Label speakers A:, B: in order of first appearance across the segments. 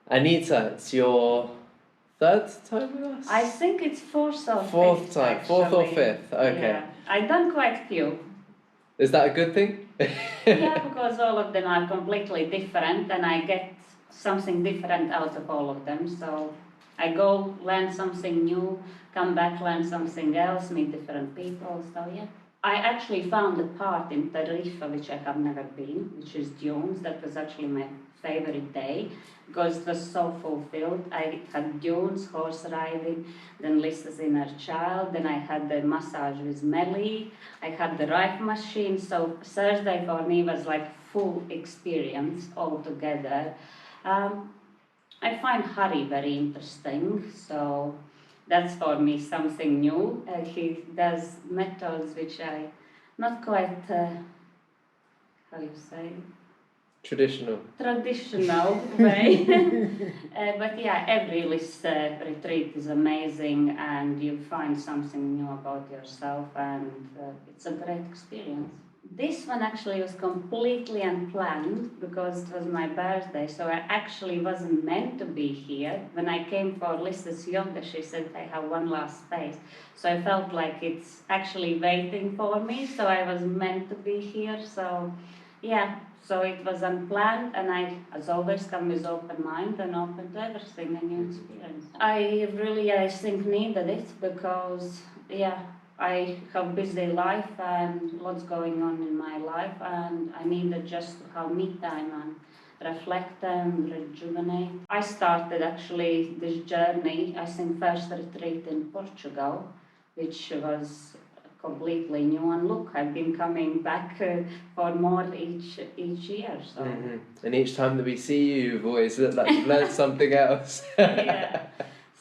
A: Anita, it's your third time with us?
B: I think it's fourth or
A: Fourth
B: fifth.
A: time.
B: Actually.
A: Fourth or fifth. Okay.
B: Yeah, I've done quite few.
A: Is that a good thing?
B: Yeah, because all of them are completely different and I get something different out of all of them. So I go learn something new, come back, learn something else, meet different people. So yeah. I actually found a part in Tarifa which I have never been, which is dunes. That was actually my favorite day because it was so fulfilled. I had dunes, horse riding, then Lisa's inner child, then I had the massage with Melly, I had the ride machine. So Thursday for me was like full experience altogether. I find Harry very interesting, so that's for me something new. He does methods which I not quite, how you say,
A: Traditional
B: way. But yeah, every list retreat is amazing and you find something new about yourself and it's a great experience. This one actually was completely unplanned because it was my birthday, so I actually wasn't meant to be here. When I came for Lisa's yoga, she said I have one last space. So I felt like it's actually waiting for me, so I was meant to be here. So yeah, so it was unplanned and I, as always, come with open mind and open to everything, a new experience. I really, I think, needed it because, yeah, I have busy life and lots going on in my life and I needed just to have me time and reflect and rejuvenate. I started actually this journey, I think first retreat in Portugal, which was completely new, and look, I've been coming back for more each year. So.
A: And each time that we see you, you've always looked like you've learned something else.
B: Yeah.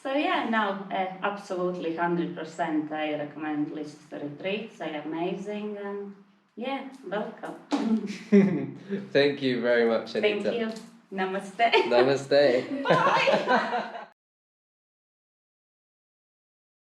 B: So yeah, no, absolutely 100%. I recommend Lisa's retreats. They're amazing, and yeah, welcome.
A: Thank you very much, Anita.
B: Thank you. Namaste.
A: Namaste.
B: Bye.